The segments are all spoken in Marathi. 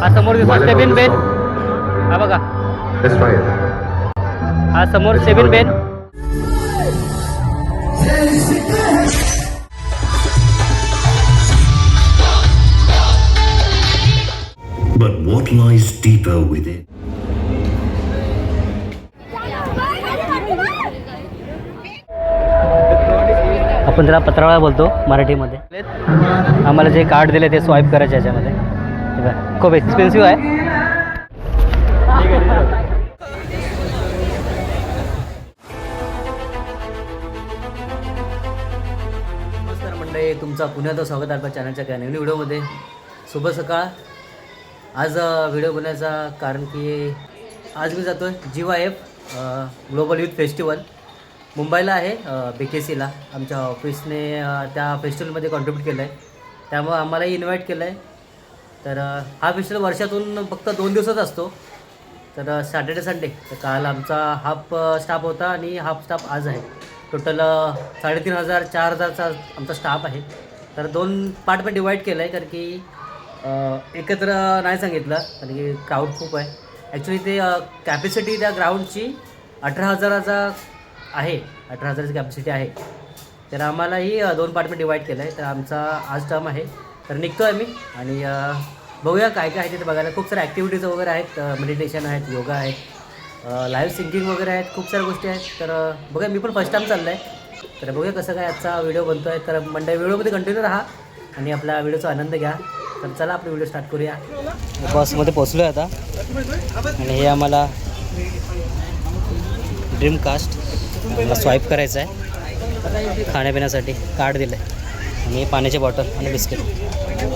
हा समोर दिसतो सेव्हन बेन, हा बघा हा समोर seven Ben. But what lies deeper within? आपण त्याला पत्रावळा बोलतो मराठीमध्ये. आम्हाला जे कार्ड दिले ते स्वाईप करायचे याच्यामध्ये. खूप एक्सपेन्सिव्ह आहे. नमस्कार मंडळी, तुमचा पुन्हा स्वागत आहे आपल्या चॅनलच्या नवीन व्हिडिओमध्ये. शुभ सकाळ. आज व्हिडिओ बनवायचा कारण की आज मी जातो आहे GYF ग्लोबल यूथ फेस्टिवल मुंबईला आहे. BKCला आमच्या ऑफिसने त्या फेस्टिवलमध्ये कॉन्ट्रीब्यूट केलं आहे, त्यामुळे आम्हालाही इन्व्हाइट केलं आहे. तर हा फेस्टिवल वर्षातून फक्त 2 दिवसात असतो, तर सॅटर्डे संडे. तर काल आमचा हाफ स्टाफ होता आणि हाफ स्टाफ आज आहे. टोटल 3500 4000चा आमचा स्टाफ आहे. तर 2 पार्टमध्ये डिवाईड केलं आहे, कारण की एकत्र नाही सांगितलं कारण की क्राऊड खूप आहे. ॲक्च्युली ते कॅपॅसिटी त्या ग्राउंडची 18,000चा आहे, 18,000ची कॅपॅसिटी आहे. तर आम्हालाही 2 पार्टमध्ये डिवाईड केलं आहे. तर आमचा आज टर्म आहे, तर निघतो आहे मी आणि बघूया काय काय आहे तिथे बघायला. खूप साऱ्या ॲक्टिव्हिटीज वगैरे आहेत, मेडिटेशन आहेत, योगा आहेत, लाईव्ह सिंगिंग वगैरे आहेत, खूप साऱ्या गोष्टी आहेत. तर बघा, मी पण फर्स्ट टाईम चाललं आहे, तर बघूया कसं काय आजचा व्हिडिओ बनतो आहे. तर मंडळी व्हिडिओमध्ये कंटिन्यू राहा आणि आपल्या व्हिडिओचा आनंद घ्या. तर चला आपला व्हिडिओ स्टार्ट करूया. बसमध्ये पोचलो आहे आता आणि हे आम्हाला ड्रीम कास्ट मला स्वाईप करायचं आहे. खाण्यापिण्यासाठी कार्ड दिलं आहे आणि पाण्याची बॉटल आणि बिस्किट.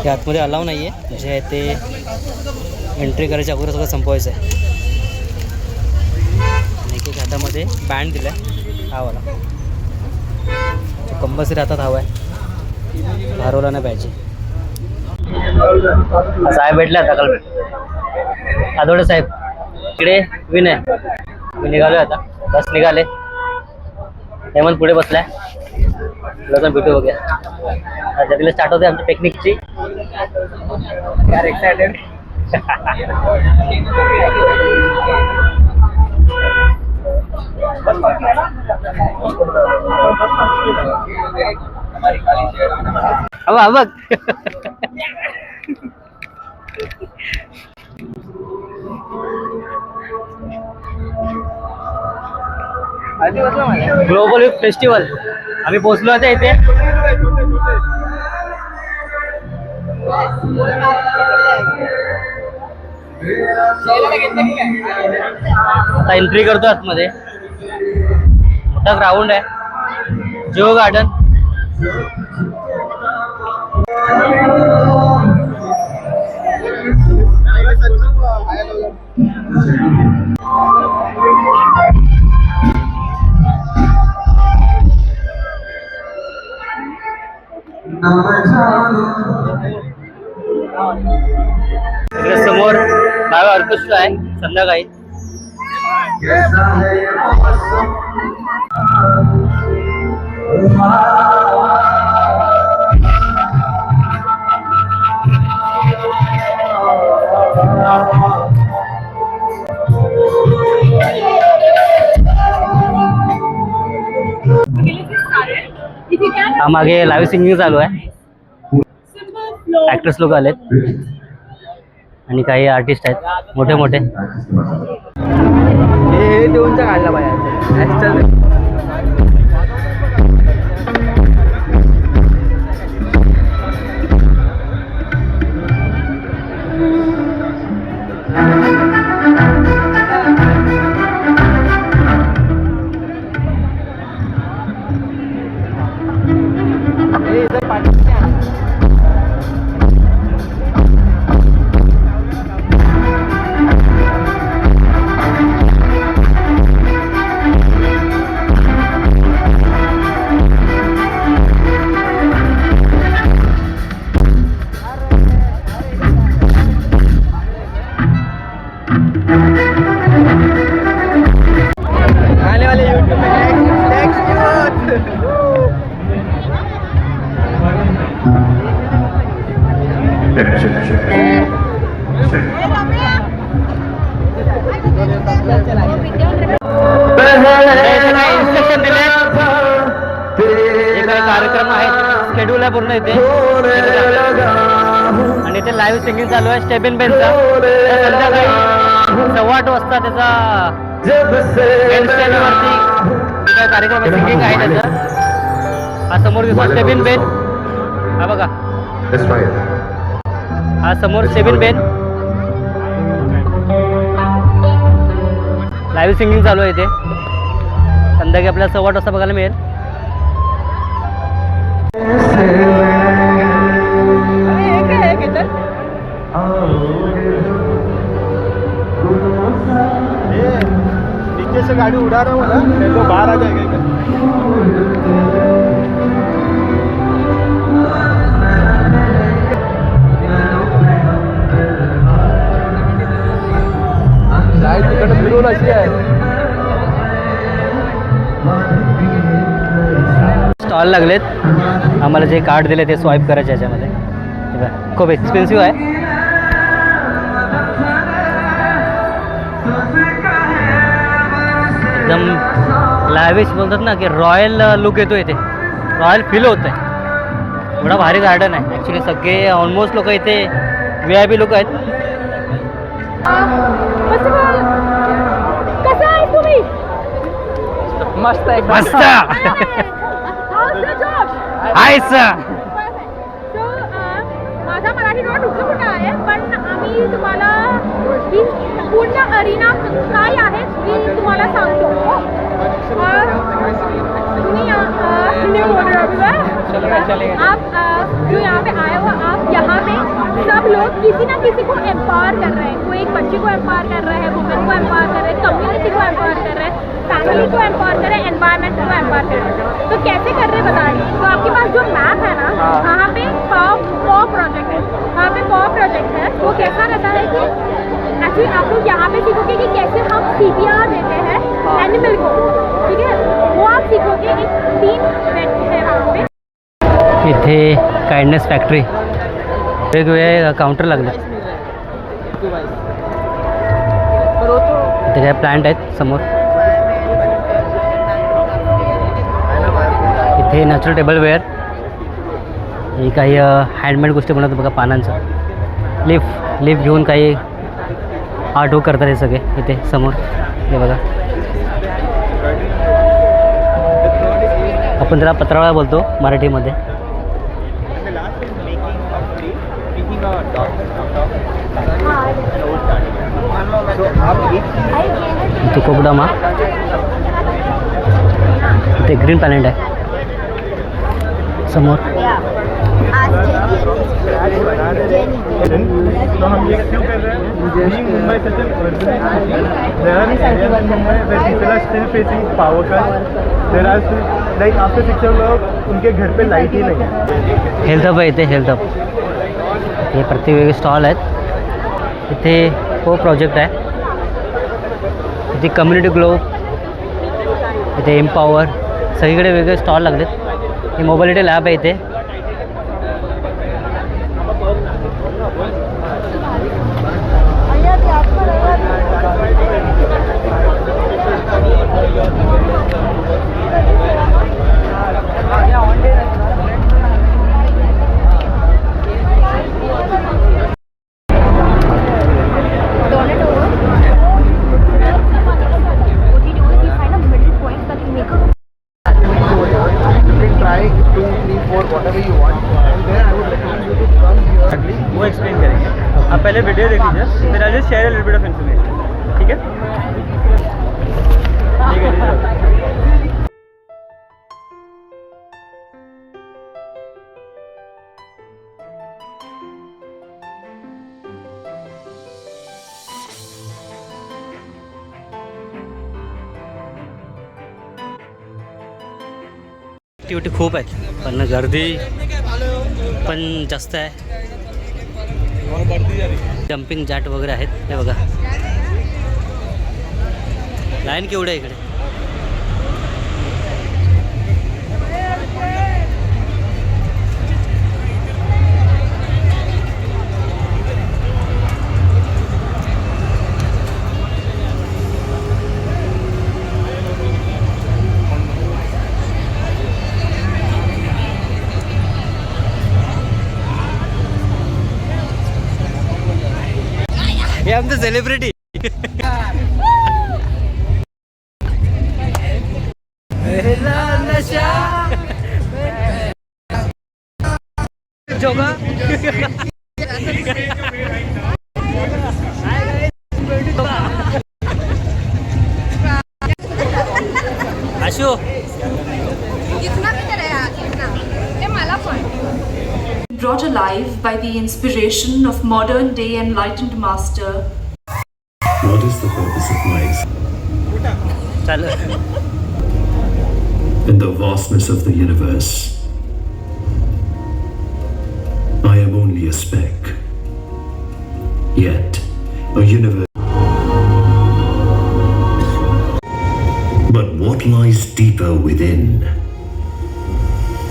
हे आतमध्ये अलाव नाही आहे, जे आहे ते एंट्री करायच्या अगोदर सगळं संपवायचं आहे. आणि एक हातामध्ये बँड दिला आहे, हा वाला कंपल्सरी हातात हवा आहे, हरवला नाही पाहिजे. साहेब भेटले आता, काल आदोडे साहेब इकडे. विनय मी निघालो आता, बस निघाले. हेमंत पुढे बसलाय, लग्न भेटू वगैरे. जरीला स्टार्ट होते आमच्या पिकनिकची. यार एक्सायटेड. अब बघ ग्लोबल यूथ फेस्टिवल आम्ही पोहोचलो आता इथे. आता एंट्री करतो आतमध्ये. मोठा ग्राउंड आहे, जिओ गार्डन. समोर लाईव्ह ऑर्केस्ट्रा आहे संध्याकाळी. हा मागे लाईव्ह सिंगिंग चालू आहे. ॲक्टर्स लोक आलेत आणि काही आर्टिस्ट आहेत मोठे मोठे. हे देऊनचा काढला पाहिजे. आहे पूर्ण इथे. आणि इथे लाईव्ह सिंगिंग चालू आहे स्टेबिन बेनचा. संध्याकाळी 8:15 वाजता त्याचा मेन स्टेजवरती काय कार्यक्रम आहे, सिंगिंग आहे त्याचं. हा समोर दिसतो स्टेबिन बेन, हा बघा हा समोर स्टेबिन बेन. लाईव्ह सिंगिंग चालू आहे इथे. संध्याकाळी आपल्याला 8:15 वाजता बघायला मिळेल. नीचे से गाड़ी उड़ा रहा हूँ ना, नहीं तो बाहर आ जाएगा इधर। लाईट तिकडे फिरवून अशी आहे. स्टॉल लागलेत. आम्हाला जे कार्ड दिले ते स्वाईप करायचे याच्यामध्ये. हे बघा, खूप एक्सपेन्सिव्ह आहे. एकदम लॅविश बोलतात ना की रॉयल लुक येतो इथे, रॉयल फील होतं आहे. एवढा भारी गार्डन आहे. ॲक्च्युली सगळे ऑलमोस्ट लोक इथे VIP लोक आहेत. कसं आहे तुम्ही? मस्त आहे. मस्त हाय सर. माझा मराठी नोट कुठं आहे, पण आम्ही तुम्हाला ही पूर्ण अरिना काय आहे मी तुम्हाला सांगतो. आप जो यहाँ पे आए हो, आप यहाँ पे सब लोग किसी ना किसी को एम्पावर कर रहे हैं. कोई एक बच्चे को एम्पावर कर रहे हैं, वुमेन को एम्पावर कर रहे हैं, कम्युनिटी को एम्पावर कर रहे हैं, फैमिली को एम्पावर कर रहे हैं, एनवायरनमेंट को एम्पावर कर रहे हैं. तो कैसे कर रहे हैं बताइए. तो आपके पास जो मैप है ना, वहाँ पे पॉ प्रोजेक्ट है. वहाँ पे पॉ प्रोजेक्ट है. वो कैसा रहता है कि एक्चुअली आप लोग यहाँ पे सीखोगे कि कैसे हम CPR देते हैं एनिमल को. ठीक है, वो आप सीखोगे. एक टीम है वहाँ पे. इथे काइंडनेस फॅक्टरी, वेगवेगळे काउंटर लागले. इथे काय प्लांट आहेत समोर. इथे नॅचरल टेबल वेअर, ही काही हँडमेड गोष्टी बनवतात बघा पानांचं. लिफ घेऊन काही आर्ट वर्क करतात हे सगळे इथे समोर. हे बघा, आपण त्याला पत्रावळा बोलतो मराठीमध्ये. इथे कोकडामा, इथे ग्रीन प्लॅनेट आहे समोर. तो हम ये क्यों कर रहे हैं? Being Mumbai such an urban city, there are areas in Mumbai where people are still facing power cuts. There are still, like after 6 o'clock, उनके घर पे लाइट ही नहीं है. हेल्थ हब आहे इथे. हेल्थ हब, हे प्रत्येक वेगळे स्टॉल आहेत. इथे हो प्रोजेक्ट आहे. इथे कम्युनिटी ग्लो, इथे एम्पॉवर, सगळीकडे वेगळे स्टॉल लागलेत. हे मोबिलिटी लॅब आहे इथे. वो एक्सप्लेन करेंगे. आप पहले वीडियो देख लीजिए, फिर I just share a little bit of information. ठीक है, ठीक है. ॲक्टिव्हिटी खूप आहेत, पण गर्दी पण जास्त आहे. जम्पिंग जॅट वगैरे आहेत. हे बघा, लाईन केवढी आहे इकडे. हे आमचं celebrity. Joga Ashu brought alive by the inspiration of modern day enlightened master. What is the purpose of life? चालू. In the vastness of the universe, I am only a speck. Yet, a universe. But what lies deeper within?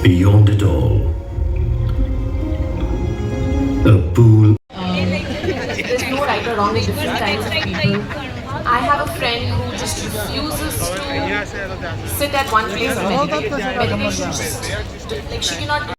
Beyond it all. A pool. There's no right or wrong with different kinds of people. I have a friend who just refuses to sit at one place and meditate. Meditation just, like she cannot.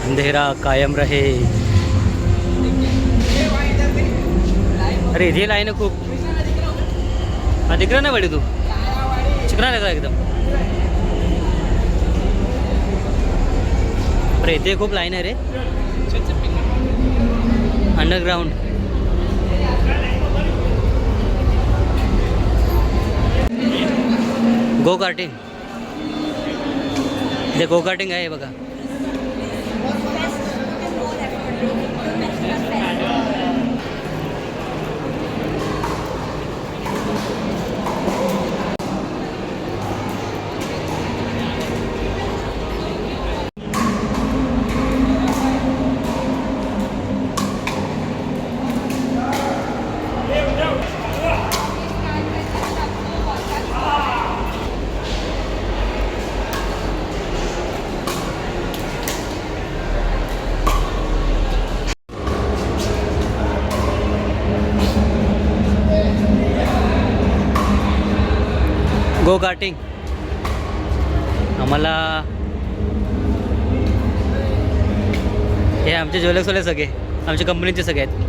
अंधेरा कायम रहे. अरे इथे लाईन आहे खूप. हा दिकरा नाही पडी तू चिकना नाही एकदम. अरे इथे खूप लाईन आहे रे. अंडरग्राउंड. Go karting. इथे गो कार्टिंग आहे बघा. गो कार्टिंग आम्हाला हे आमचे ज्वेलर्सवाले सगळे आमच्या कंपनीचे सगळे आहेत.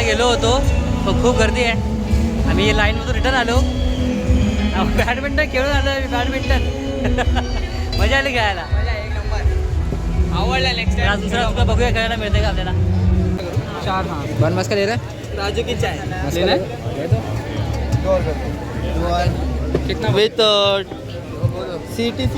गेलो होतो पण खूप गर्दी आहे. आम्ही लाईनमधून रिटर्न आलो. बॅडमिंटन खेळून आलो. बॅडमिंटन मजा आली खेळायला. आवडला. नेक्स्ट टाइम दुसरा बघूया खेळायला मिळते का आपल्याला. 4 हाँ वन मस्का दे रहे राजू की चाय लेना कितना विथ CTC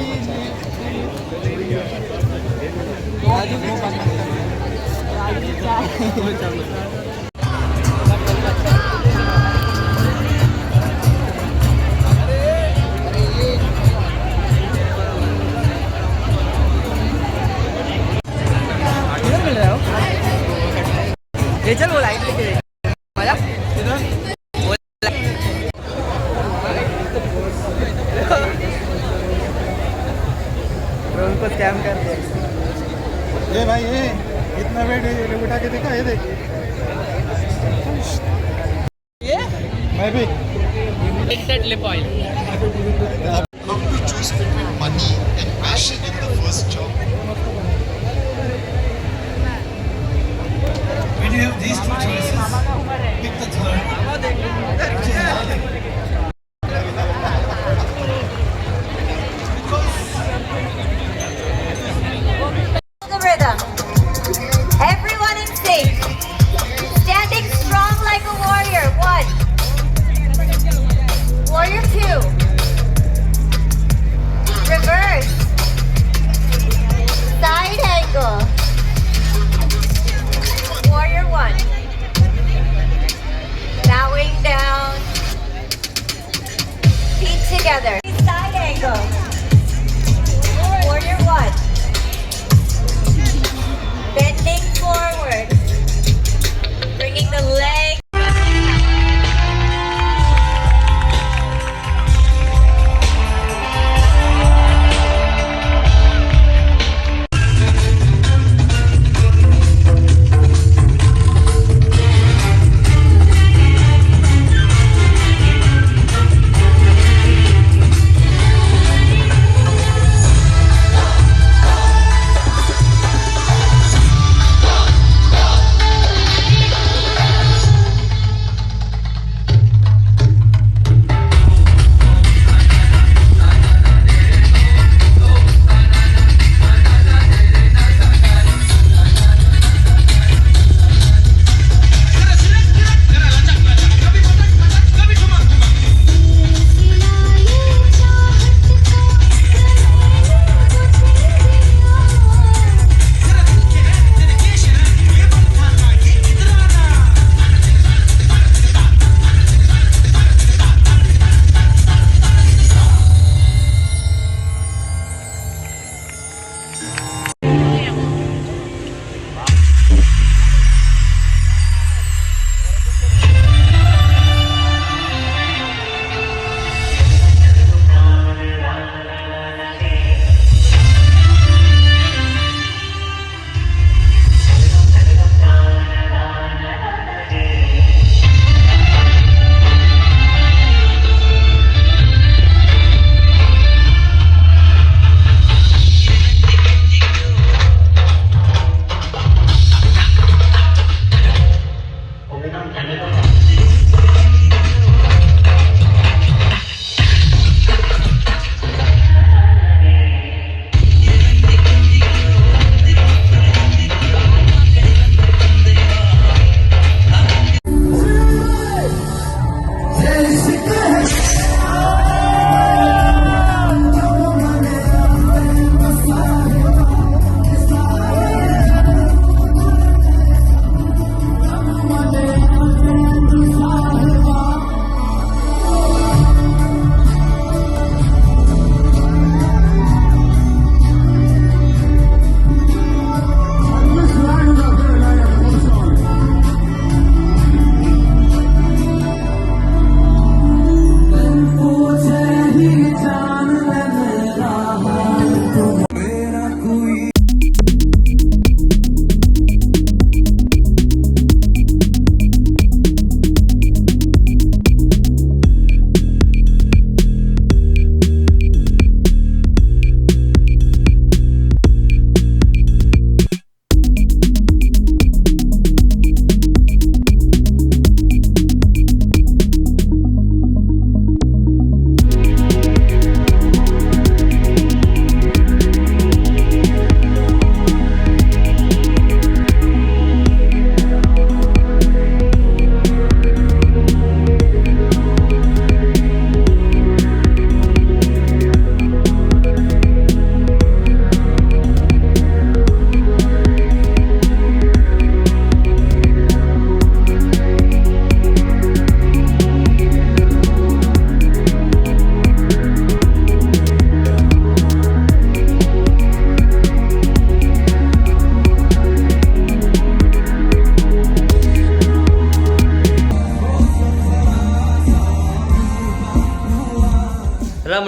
ये चल वो लाइट लेके मजा उनको स्कैम करते हैं. ये भाई ये इतना वेट उठा के देखा ये देख. ये मैं भी tinted lip oil. How to choose between money and passion in the first job? When you have these two choices, pick the third. The rhythm. Everyone in sync.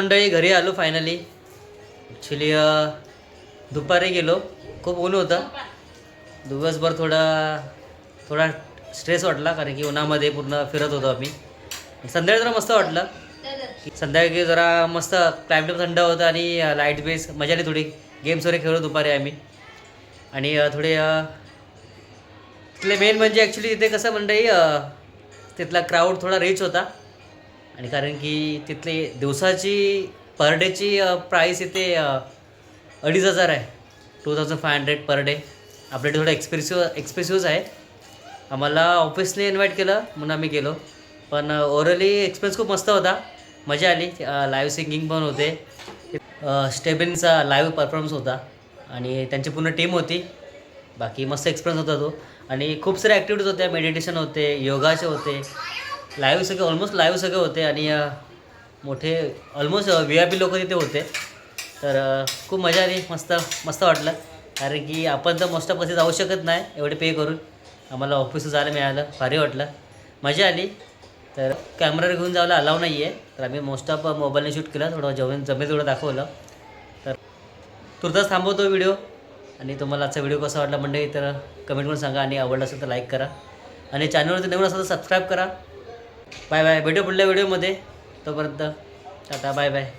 मंडळी घरी आलो फायनली. ॲक्च्युली दुपारी गेलो, खूप ऊन होतं. दिवसभर थोडा स्ट्रेस वाटला कारण की उन्हामध्ये पूर्ण फिरत होतो आम्ही. संध्याकाळी जरा मस्त वाटलं. संध्याकाळी जरा मस्त क्लायमेट थंड होतं आणि लाईट बेस मजा आली. थोडी गेम्स वगैरे खेळलो दुपारी आम्ही. आणि थोडे तिथले मेन म्हणजे ॲक्च्युली तिथे कसं मंडळी तिथला क्राऊड थोडा रिच होता. आणि कारण की तिथले दिवसाची पर डेची प्राईस इथे 2,500 आहे. 2,500 पर डे. आपल्याकडे थोडं एक्सपेन्सिव्हच आहे. आम्हाला ऑफिसने इन्व्हाइट केलं म्हणून आम्ही गेलो. पण ओव्हरऑली एक्सपिरियन्स खूप मस्त होता. मजा आली. लाईव्ह सिंगिंग पण होते. स्टेबिनचा लाईव्ह परफॉर्मन्स होता आणि त्यांची पूर्ण टीम होती. बाकी मस्त एक्सपिरियन्स होता तो. आणि खूप सारे ॲक्टिव्हिटीज होत्या. मेडिटेशन होते, योगाचे होते, लाईव्ह सगळे ऑलमोस्ट लाईव्ह सगळे होते. आणि मोठे ऑलमोस्ट VIP लोक तिथे होते. तर खूप मजा आली. मस्त वाटलं. कारण की आपण तर मोस्ट ऑफ कसे जाऊ शकत नाही एवढे पे करून. आम्हाला ऑफिसला जायला मिळालं, भारी वाटलं, मजा आली. तर कॅमेरा घेऊन जायला अलाव नाही आहे. तर आम्ही मोस्ट ऑफ मोबाईलने शूट केलं. थोडं जमेल थोडं दाखवलं. तर तुर्तास थांबवतो व्हिडिओ. आणि तुम्हाला आजचा व्हिडिओ कसा वाटला मंडळी तर कमेंट करून सांगा. आणि आवडला असेल तर लाईक करा. आणि चॅनलवरती नवीन असेल तर सबस्क्राईब करा. Bye bye. भेटू पुढल्या व्हिडिओमध्ये. तोपर्यंत टाटा, बाय बाय.